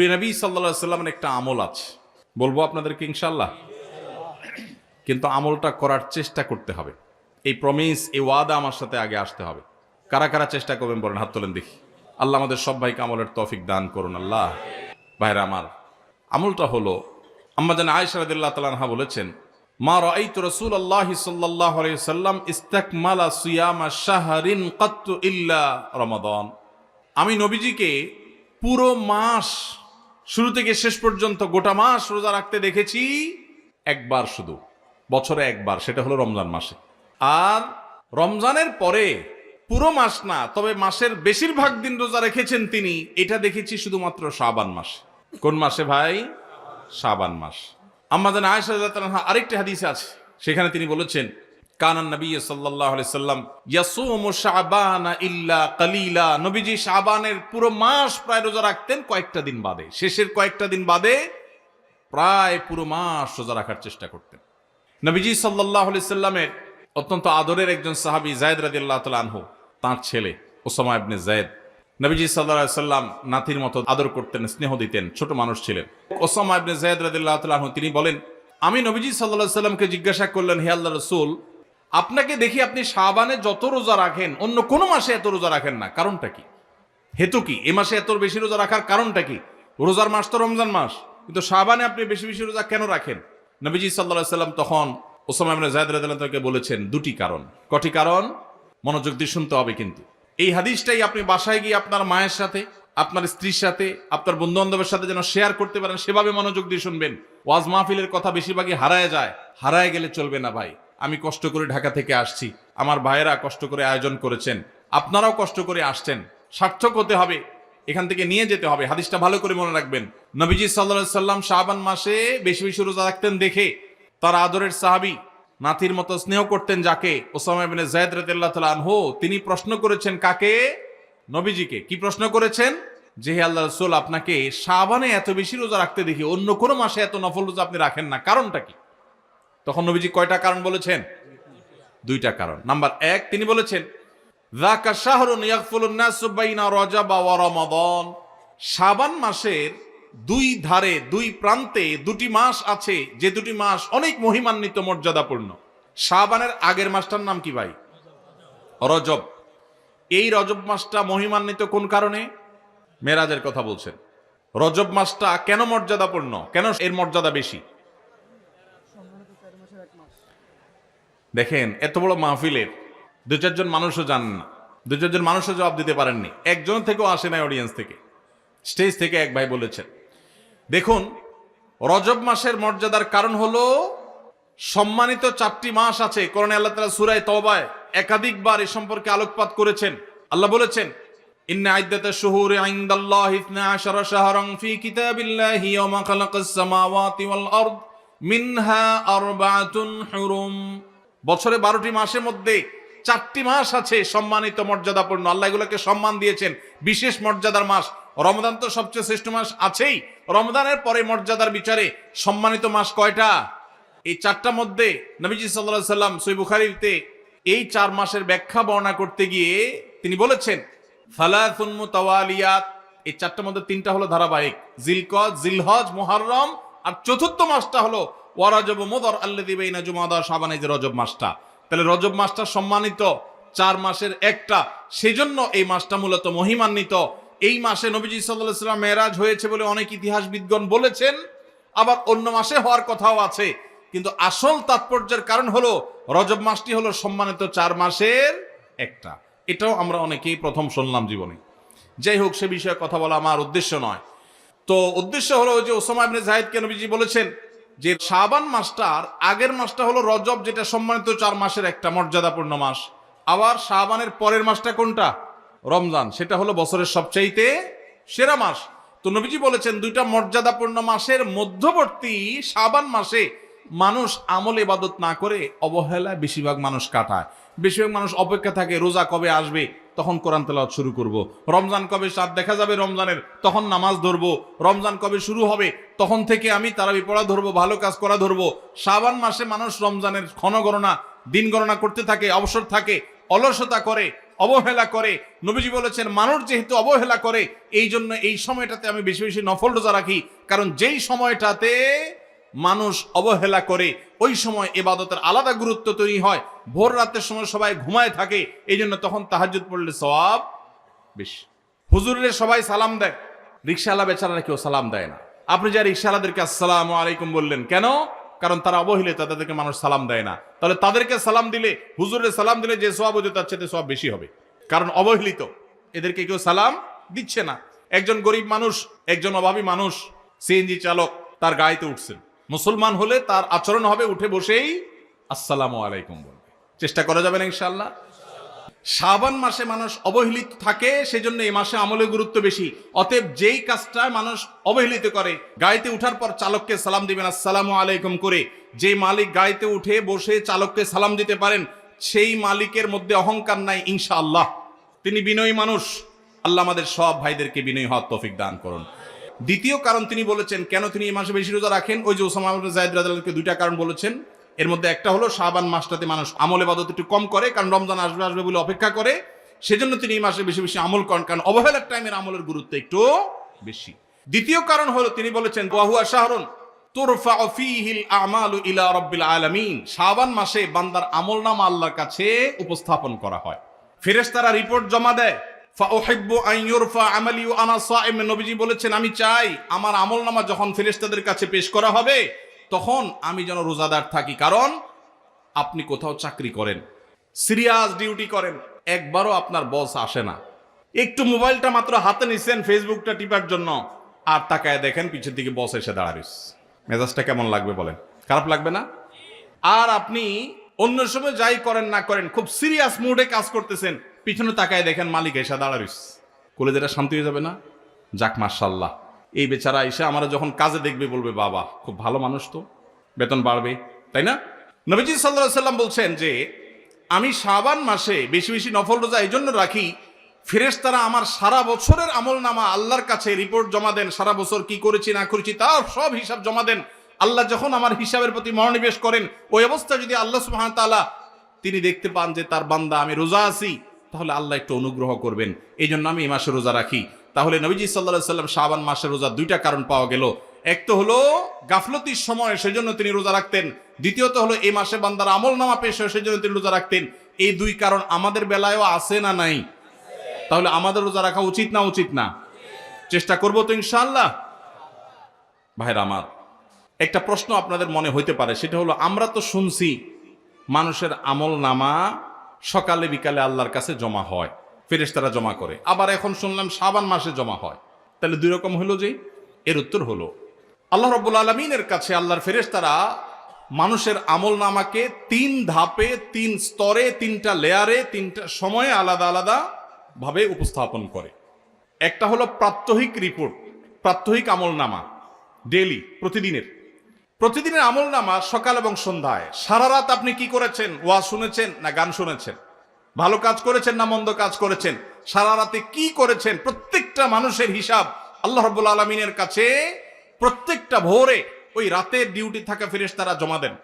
প্রিয় নবী সাল্লাল্লাহু আলাইহি সাল্লামের একটা আমল আছে, বলবো আপনাদেরকে ইনশাআল্লাহ, কিন্তু আমলটা করার চেষ্টা করতে হবে। এই প্রমিস, এই ওয়াদা আমার সাথে আগে আসতে হবে। কারা কারা চেষ্টা করবেন বলেন, হাত তোলেন দেখি। আল্লাহ আমাদের সব ভাইকে আমলের তৌফিক দান করুন। আল্লাহ। ভাইরা আমার, আমলটা হলো, আম্মা জান আয়েশা রাদিয়াল্লাহু তাআলা আনহা বলেছেন, মা রাআইতু রাসূলুল্লাহি সাল্লাল্লাহু আলাইহি ওয়াসাল্লাম ইসতাকমালা সিয়ামা শাহরিন কাত্তু ইল্লা রমাদান। আমি নবীজিকে পুরো মাস, শুরু থেকে শেষ পর্যন্ত গোটা মাস রোজা রাখতে দেখেছি একবার, শুধু বছরে একবার, সেটা হলো রমজান মাসে। আর রমজানের পরে পুরো মাস না, তবে মাসের বেশিরভাগ দিন রোজা রেখেছেন তিনি, এটা দেখেছি শুধুমাত্র শাবান মাসে। কোন মাসে ভাই? শাবান মাস। আম্মা জান আয়েশা রাদিয়াল্লাহু আনহা আরেকটি হাদিসে আছে, সেখানে তিনি বলেছেন, কানান নবী সাল্লাল্লাহু আলাইহি সাল্লাম ইয়াসুমু শাবানা ইল্লা কালিলা। নবীজি শাবানের পুরো মাস প্রায় রোজা রাখতেন, কয়েকটা দিন বাদে, শেষের কয়েকটা দিন বাদে প্রায় পুরো মাস রোজা রাখার চেষ্টা করতেন। নবীজি সাল্লাল্লাহু আলাইহি সাল্লামের অত্যন্ত আদরের একজন সাহাবী যায়েদ রাদিয়াল্লাহু তাআলা আনহু, তার ছেলে ওসামা ইবনে যায়েদ, নবীজি সাল্লাল্লাহু আলাইহি সাল্লাম নাতির মতো আদর করতেন, স্নেহ দিতেন, ছোট মানুষ ছিলেন। ওসামা ইবনে যায়েদ রাদিয়াল্লাহু তাআলা আনহু তিনি বলেন, আমি নবীজি সাল্লাল্লাহু আলাইহি সাল্লামকে জিজ্ঞাসা করলেন, হে আল্লাহর রাসূল, আপনাকে দেখি আপনি শাবানে যত রোজা রাখেন অন্য কোন মাসে এত রোজা রাখেন না, কারণটা কি? হেতু কি? এ মাসে এত বেশি রোজা রাখার কারণটা কি? রোজার মাস তো রমজান মাস, কিন্তু শাবানে আপনি বেশি বেশি রোজা কেন রাখেন? নবীজি সাল্লাল্লাহু আলাইহি সাল্লাম তখন ওসামা ইবনে যায়েদ রাদিয়াল্লাহু তাআলাকে বলেছেন দুটি কারণ। কটি কারণ? মনোযোগ দিয়ে শুনতে হবে কিন্তু। এই হাদিসটাই আপনি বাসায় গিয়ে আপনার মায়ের সাথে, আপনার স্ত্রীর সাথে, আপনার বন্ধু বান্ধবের সাথে যেন শেয়ার করতে পারেন, সেভাবে মনোযোগ দিয়ে শুনবেন। ওয়াজ মাহফিলের কথা বেশিরভাগই হারায় যায়, হারায় গেলে চলবে না ভাই। আমি কষ্ট করে ঢাকা থেকে আসছি, আমার ভাইয়েরা কষ্ট করে আয়োজন করেছেন, আপনারাও কষ্ট করে আসছেন, সার্থক হতে হবে, এখান থেকে নিয়ে যেতে হবে। হাদিসটা ভালো করে মনে রাখবেন। নবীজি সাল্লাল্লাহু আলাইহি সাল্লাম শাবান মাসে বেশি বেশি রোজা রাখতেন দেখে তার আদরের সাহাবী, নাতির মতো স্নেহ করতেন যাকে, ওসামা ইবনে যায়েদ রাদিয়াল্লাহু তাআলা আনহু, তিনি প্রশ্ন করেছেন কাকে? নবীজিকে। কি প্রশ্ন করেছেন? যে হে আল্লাহর রাসূল, আপনাকে শাবানে এত বেশি রোজা রাখতে দেখি, অন্য কোন মাসে এত নফল রোজা আপনি রাখেন না, কারণটা কি? তখন নবীজি কয়টা কারণ বলেছেন? দুইটা কারণ। নাম্বার এক, তিনি বলেছেন, যাকা শাহরুন ইয়াগফুলুন নাসু বাইনা রজব ওয়া রমাদান। শাবান মাসের দুই ধারে, দুই প্রান্তে দুটি মাস আছে, যে দুটি মাস অনেক মহিমান্বিত, মর্যাদাপূর্ণ। শাবানের আগের মাসটার নাম কি ভাই? রজব। এই রজব মাসটা মহিমান্বিত কোন কারণে? মেরাজের কথা বলছেন। রজব মাসটা কেন মর্যাদাপূর্ণ, কেন এর মর্যাদা বেশি? দেখেন, এত বড় মাহফিলের দু চারজন মানুষও জানেন না, দু চারজন মানুষও জবাব দিতে পারেননি, একজন থেকেও আসে নাই অডিয়েন্স থেকে, স্টেজ থেকে এক ভাই বলেছেন। দেখুন, রজব মাসের মর্যাদার কারণ হলো সম্মানিত চারটি মাস আছে। কোরআনে আল্লাহ তাআলা সূরা তাওবায় একাধিকবার এ সম্পর্কে আলোকপাত করেছেন। আল্লাহ বলেছেন, ইন্না ইদ্দাতাশ শুহুরি ইনদাল্লাহি 12 শাহরান ফি কিতাবিল্লাহি ইয়াওমা খালাকাস সামাওয়াতি ওয়াল আরদ মিনহা আরবাআতুন হুরুম। বছরে 12টি মাসের মধ্যে 4টি মাস আছে সম্মানিত, মর্যাদাপূর্ণ। আল্লাহ এগুলোকে সম্মান দিয়েছেন, বিশেষ মর্যাদার মাস। রমজান তো সবচেয়ে শ্রেষ্ঠ মাস আছেই, রমজানের পরে মর্যাদার বিচারে সম্মানিত মাস কয়টা? এই 4টার মধ্যে নবীজি সাল্লাল্লাহু আলাইহি সাল্লাম সহিহ বুখারীতে এই 4 মাসের ব্যাখ্যা বর্ণনা করতে গিয়ে তিনি বলেছেন, সালাসুন মুতাওয়ালিয়াত। এই 4টার মধ্যে 3টা হলো ধারাবাহিক, জিলকদ, জিলহজ, মুহররম, আর চতুর্থ মাসটা হলো ওয়া রজব মুদর আল্লাযী বাইনা জুমাদা শাবান, এই যে রজব মাসটা। তাহলে রজব মাসটা সম্মানিত 4 মাসের একটা, সেজন্য এই মাসটা মূলত মহিমান্বিত। এই মাসে নবীজি সাল্লাল্লাহু আলাইহি সাল্লাম মেরাজ হয়েছে বলে অনেক ইতিহাসবিদগণ বলেছেন, আবার অন্য মাসে হওয়ার কথাও আছে, কিন্তু আসল তাৎপর্যের কারণ হলো রজব মাসটি হলো সম্মানিত 4 মাসের একটা। এটাও আমরা অনেকেই প্রথম শুনলাম জীবনে। যাই হোক, সে বিষয়ে কথা বলা আমার উদ্দেশ্য নয়। তো উদ্দেশ্য হলো যে ওসামা ইবনে যায়েদকে নবীজি বলেছেন যে শাবান মাসটার আগের মাসটা হলো রজব, যেটা সম্মানিত 4 মাসের একটা মর্যাদাপূর্ণ মাস। আবার শাবানের পরের মাসটা কোনটা? রমজান, সেটা হলো বছরের সবচাইতে সেরা মাস। তো নবীজি বলেছেন, দুইটা মর্যাদাপূর্ণ মাসের মধ্যবর্তী শাবান মাসে মানুষ আমল ইবাদত না করে অবহেলায় বেশিরভাগ মানুষ কাটায়। বেশিরভাগ মানুষ অপেক্ষা থাকে রোজা কবে আসবে, তখন কোরআন তেলাওয়াত শুরু করব। রমজান কবে চাঁদ দেখা যাবে রমজানের, তখন নামাজ ধরবো। রমজান কবে শুরু হবে, তখন থেকে আমি তারাবি পড়া ধরবো, ভালো কাজ করা ধরবো। শাবান মাসে মানুষ রমজানের ক্ষণ গণনা, দিন গণনা করতে থাকে, অবসর থাকে, অলসতা করে, অবহেলা করে। নবীজি বলেছেন মানুষ যেহেতু অবহেলা করে, এই জন্য এই সময়টাতে আমি বেশি বেশি নফল রোজা রাখি, কারণ যেই সময়টাতে মানুষ অবহেলা করে ওই সময় ইবাদতের আলাদা গুরুত্ব তৈরি হয়। ভোর রাতের সময় সবাই ঘুমায় থাকে, এই জন্য তখন তাহাজ্জুদ পড়লে সওয়াব বেশি। হুজুরের সবাই সালাম দেয়, রিকশাওয়ালা বেচারারা কেউ সালাম দেয় না। আপনি যা রিকশাওয়ালাদেরকে আসসালামু আলাইকুম বললেন কেন? কারণ তারা অবহেলিত, তাদেরকে মানুষ সালাম দেয় না। তাহলে তাদেরকে সালাম দিলে, হুজুরের সালাম দিলে যে সওয়াব হতো তার চেয়ে সওয়াব বেশি হবে, কারণ অবহেলিত, এদেরকে কেউ সালাম দিচ্ছে না। একজন গরিব মানুষ, একজন অভাবী মানুষ, সিএনজি চালক, তার গাড়িতে উঠছেন, মুসলমান হলে তার আচরণ হবে উঠে বসেই আসসালামু আলাইকুম বলবে। চেষ্টা করা যাবে না ইনশাআল্লাহ? শাবান মাসে মানুষ অবহেলিত থাকে, সেজন্য এই মাসে আমলের গুরুত্ব বেশি। অতএব যেই কাজটা মানুষ অবহেলিত করে, গাড়িতে উঠার পর চালককে সালাম দিবেন আসসালামু আলাইকুম করে। যে মালিক গাড়িতে উঠে বসে চালককে সালাম দিতে পারেন, সেই মালিকের মধ্যে অহংকার নাই ইনশাআল্লাহ, তিনি বিনয়ী মানুষ। আল্লাহ আমাদের সব ভাইদেরকে বিনয়ী হওয়ার তৌফিক দান করুন। দ্বিতীয় কারণ তিনি বলেছেন কেন তিনি এই মাসে বেশি রোজা রাখেন, ওই যে ওসামা ইবনে যায়েদ রাদিয়াল্লাহু আনহু দুইটা কারণ বলেছেন। এর মধ্যে একটা হলো শাবান মাসটাতে মানুষ আমল ইবাদত একটু কম করে, কারণ রমজান আসবে আসবে বলে অপেক্ষা করে, সেজন্য তিনি এই মাসে বেশি বেশি আমল করেন, কারণ অবহেলার টাইমের আমলের গুরুত্ব একটু বেশি। দ্বিতীয় কারণ হলো তিনি বলেছেন ওয়া হুয়া শাহরুন তুরফাউ ফীহিল আমালু ইলা রাব্বিল আলামিন, শাবান মাসে বান্দার আমলনামা আল্লাহর কাছে উপস্থাপন করা হয়, ফেরেশতারা রিপোর্ট জমা দেয়। ফাউহিব্বু আন ইউরফা আমালি ওয়া আনা সাইম, নবীজি বলেছেন আমি চাই আমার আমলনামা যখন ফেরেশতাদের কাছে পেশ করা হবে তখন আমি যেন রোজাদার থাকি। কারণ আপনি কোথাও চাকরি করেন, সিরিয়াস ডিউটি করেন, একবারও আপনার বস আসে না, একটু মোবাইলটা মাত্র হাতে নিছেন ফেসবুকটা টিপার জন্য, আর তাকায় দেখেন পিছের দিকে বস এসে দাঁড়াইছে, মেজাজটা কেমন লাগবে বলেন? খারাপ লাগবে না? আর আপনি অন্য সময় যাই করেন না করেন, খুব সিরিয়াস মুডে কাজ করতেছেন, পিছনে তাকায় দেখেন মালিক এসে দাঁড়াইছে, কলেজেটা শান্তি হয়ে যাবে না? যাক মাশাআল্লাহ, এই বেচারা এসে আমরা যখন কাজে দেখবে বলবে বাবা খুব ভালো মানুষ, তো বেতন বাড়বে, তাই না? নবীজি সাল্লাল্লাহু আলাইহি সাল্লাম বলছেন যে আমি শাবান মাসে বেশি বেশি নফল রোজা এই জন্য রাখি, ফেরেশতারা আমার সারা বছরের আমলনামা আল্লাহর কাছে রিপোর্ট জমা দেন, সারা বছর কি করেছি না করেছি তার সব হিসাব জমা দেন। আল্লাহ যখন আমার হিসাবের প্রতি মনোনিবেশ করেন, ওই অবস্থা যদি আল্লাহ সুবহানাহু ওয়া তাআলা তিনি দেখতে পান যে তার বান্দা আমি রোজা আছি, তাহলে আল্লাহ একটু অনুগ্রহ করবেন, এই জন্য আমি এই মাসে রোজা রাখি। তাহলে নবীজি সাল্লাল্লাহু আলাইহি সাল্লাম শাবান মাসের রোজা দুইটা কারণ পাওয়া গেল, এক তো হলো গাফলতির সময় সেজন্য তিনি রোজা রাখতেন, দ্বিতীয়ত হলো এই মাসে বান্দার আমলনামা পেশ হয় সেজন্য তিনি রোজা রাখতেন। এই দুই কারণ আমাদের বেলায়ও আছে না নাই? তাহলে আমাদের রোজা রাখা উচিত না উচিত না? চেষ্টা করব তো ইনশাআল্লাহ। ভাইরা আমার, একটা প্রশ্ন আপনাদের মনে হইতে পারে, সেটা হলো আমরা তো শুনছি মানুষের আমলনামা সকালে বিকালে আল্লাহর কাছে জমা হয়, ফেরেশতারা জমা করে, আবার এখন শুনলাম শাবান মাসে জমা হয়, তাহলে দুই রকম হলো যে? এর উত্তর হলো আল্লাহ রাব্বুল আলামিনের কাছে আল্লাহর ফেরেশতারা মানুষের আমলনামাকে তিন ধাপে, তিন স্তরে, তিনটা লেয়ারে, তিনটা সময়ে আলাদা আলাদা ভাবে উপস্থাপন করে। একটা হলো প্রাত্যহিক রিপোর্ট, প্রাত্যহিক আমলনামা, ডেইলি, প্রতিদিনের আমলনামা সকাল এবং সন্ধ্যায়, সারা রাত আপনি কি করেছেন, ওয়াজ শুনেছেন না গান শুনেছেন, ভালো কাজ করেছেন না মন্দ কাজ করেছেন, সারা রাতে কি করেছেন, প্রত্যেকটা মানুষের হিসাব আল্লাহ রাব্বুল আলামিনের কাছে প্রত্যেকটা ভোরে ওই রাতের ডিউটি থাকা ফেরেশতারা জমা দেন।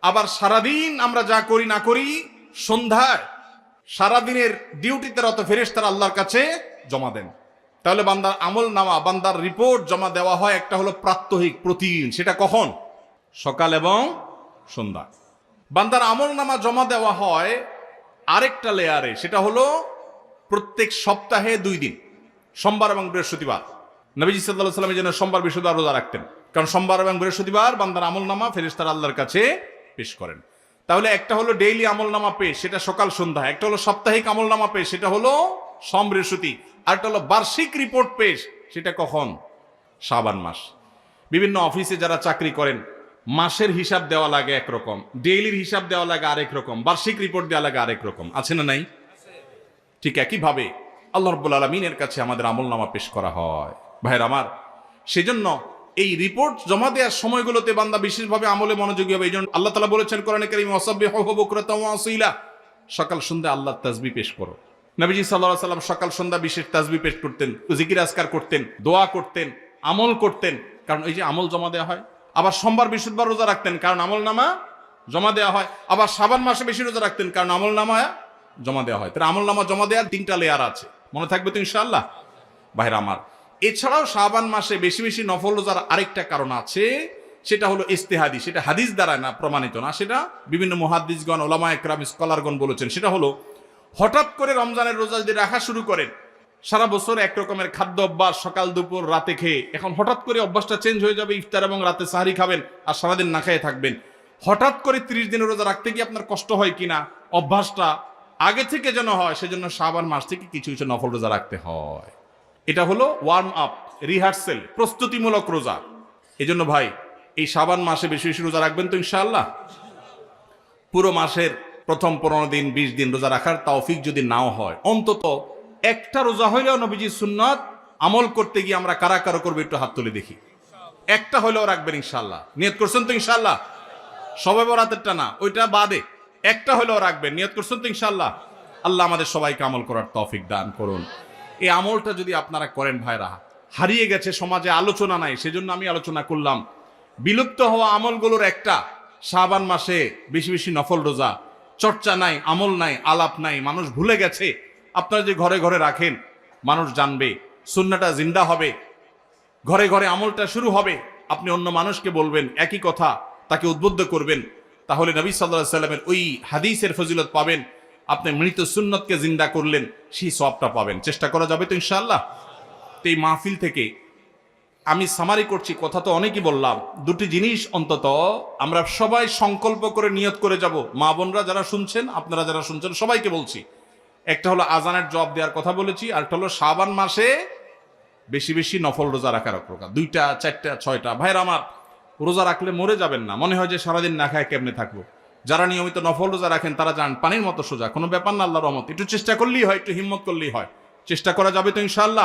আবার সারাদিন আমরা যা করি না করি, সন্ধ্যায় সারাদিনের ডিউটিতে রত ফেরেশতারা আল্লাহর কাছে জমা দেন। তাহলে বান্দার আমলনামা, বান্দার রিপোর্ট জমা দেওয়া হয়, একটা হলো প্রাত্যহিক, প্রতিদিন, সেটা কখন? সকাল এবং সন্ধ্যা। বান্দার আমলনামা জমা দেওয়া হয় আরেকটা লেয়ারে, সেটা হলো প্রত্যেক সপ্তাহে 2 দিন, সোমবার এবং বৃহস্পতিবার। নবীজি সাল্লাল্লাহু আলাইহি ওয়াসাল্লাম যেন সোমবার বৃহস্পতিবার রোজা রাখতেন, কারণ সোমবার এবং বৃহস্পতিবার বান্দার আমলনামা ফেরেশতারা আল্লাহর কাছে পেশ করেন। তাহলে একটা হলো ডেইলি আমলনামা পেশ, সেটা সকাল সন্ধ্যা, একটা হলো সাপ্তাহিক আমলনামা পেশ, সেটা হলো সোম বৃহস্পতি, আরেকটা হলো বার্ষিক রিপোর্ট পেশ, সেটা কখন? শাবান মাস। বিভিন্ন অফিসে যারা চাকরি করেন মাসের হিসাব দেওয়া লাগে একরকম, ডেইলির হিসাব দেওয়া লাগে আরেক রকম, বার্ষিক রিপোর্ট দেওয়া লাগে আরেক রকম, আছে না নাই? ঠিক একইভাবে আল্লাহ রাব্বুল আলামিনের কাছে আমাদের আমলনামা পেশ করা হয়। ভাইরা আমার, সেজন্য এই রিপোর্ট জমা দেওয়ার সময়গুলোতে বান্দা বিশেষভাবে আমলে মনোযোগী হবে। এই জন্য আল্লাহ তাআলা বলেছেন কোরআনে কারীমে ওয়াসাব্বিহুহু বুকরাতাও ওয়া আসীলা, সকাল সন্ধ্যা আল্লাহর তাসবিহ পেশ করো। নবীজি সাল্লাল্লাহু আলাইহি ওয়াসাল্লাম সকাল সন্ধ্যা বিশেষ তাসবিহ পেশ করতেন, জিকির আজকার করতেন, দোয়া করতেন, আমল করতেন, কারণ এই যে আমল জমা দেওয়া হয়। আবার সোমবার বৃহস্পতিবার রোজা রাখতেন, কারণ আমলনামা জমা দেওয়া হয়। আবার শাবান মাসে বেশি রোজা রাখতেন, কারণ আমলনামা জমা দেওয়া হয়। তাহলে আমল নামা জমা দেওয়ার 3টা লেয়ার আছে, মনে থাকবে তো ইনশাআল্লাহ ভাইরা আমার। এছাড়াও শাবান মাসে বেশি বেশি নফল রোজার আরেকটা কারণ আছে, সেটা হলো ইস্তেহাদি, সেটা হাদিস দ্বারা না প্রমাণিত না, সেটা বিভিন্ন মুহাদ্দিসগণ, ওলামা একরাম, স্কলারগণ বলেছেন। সেটা হলো হঠাৎ করে রমজানের রোজা যদি রাখা শুরু করেন, সারা বছর এক রকমের খাদ্য অভ্যাস, সকাল দুপুর রাতে খেয়ে, এখন হঠাৎ করে অভ্যাসটা চেঞ্জ হয়ে যাবে, ইফতার এবং রাতে সাহারি খাবেন আর সারাদিন না খেয়ে থাকবেন। হঠাৎ করে 30 দিনের রোজা রাখতে কি আপনার কষ্ট হয় কিনা, অভ্যাসটা আগে থেকে যেন হয়, সেজন্য শাবান মাস থেকে কিছু কিছু নফল রোজা রাখতে হয়। এটা হলো ওয়ার্ম আপ, রিহার্সেল, প্রস্তুতিমূলক রোজা। এই জন্য ভাই এই শাবান মাসে বেশি বেশি রোজা রাখবেন তো ইনশাআল্লাহ। পুরো মাসের প্রথম 15 দিন 20 দিন রোজা রাখার তৌফিক যদি নাও হয়, অন্তত একটা রোজা হইলেও নবীজির সুন্নাত আমল করতে গিয়ে আমরা কারা কারা করবো একটু হাত তুলে দেখি। একটা হইলেও রাখবেন ইনশাআল্লাহ, নিয়ত করছেন তো ইনশাআল্লাহ। সবে বরাতেরটা না, ওইটা বাদে একটা হইলেও রাখবেন, নিয়ত করছেন তো ইনশাআল্লাহ। আল্লাহ আমাদের সবাইকে আমল করার তৌফিক দান করুন। এই আমলটা যদি আপনারা করেন ভাইরা, হারিয়ে গেছে সমাজে, আলোচনা নাই, সেজন্য আমি আলোচনা করলাম। বিলুপ্ত হওয়া আমলগুলোর একটা শাবান মাসে বেশি বেশি নফল রোজা। চর্চা নাই, আমল নাই, আলাপ নাই, মানুষ ভুলে গেছে। আপনারা যে ঘরে ঘরে রাখেন, মানুষ জানবে, সুন্নাহটা জিন্দা হবে, ঘরে ঘরে আমলটা শুরু হবে। আপনি অন্য মানুষকে বলবেন একই কথা, তাকে উদ্বুদ্ধ করবেন, তাহলে নবী সাল্লাল্লাহু আলাইহি সাল্লামের ওই হাদিসের ফজিলত পাবেন। আপনি মৃত সুন্নতকে জিন্দা করলেন, সেই সওয়াবটা পাবেন। চেষ্টা করা যাবে তো ইনশাআল্লাহ। তো এই মাহফিল থেকে আমি সামারি করছি, কথা তো অনেকই বললাম। দুটি জিনিস অন্তত আমরা সবাই সংকল্প করে নিয়ত করে যাব। মা বোনরা যারা শুনছেন, আপনারা যারা শুনছেন, সবাইকে বলছি, একটা হলো আজানের জবাব দেওয়ার কথা বলেছি, আর একটা হলো শাবান মাসে বেশি বেশি নফল রোজা রাখার প্রকার। 2টা 4টা 6টা ভাইরা আমার, রোজা রাখলে মরে যাবেন না, মনে হয় যে সারাদিন না খায় কেমনে থাকবো। যারা নিয়মিত নফল রোজা রাখেন তারা জান পানির মতো সোজা, কোনো ব্যাপার না, আল্লাহর রহমত। একটু চেষ্টা করলেই হয়, একটু হিম্মত করলেই হয়। চেষ্টা করা যাবে তো ইনশাআল্লাহ।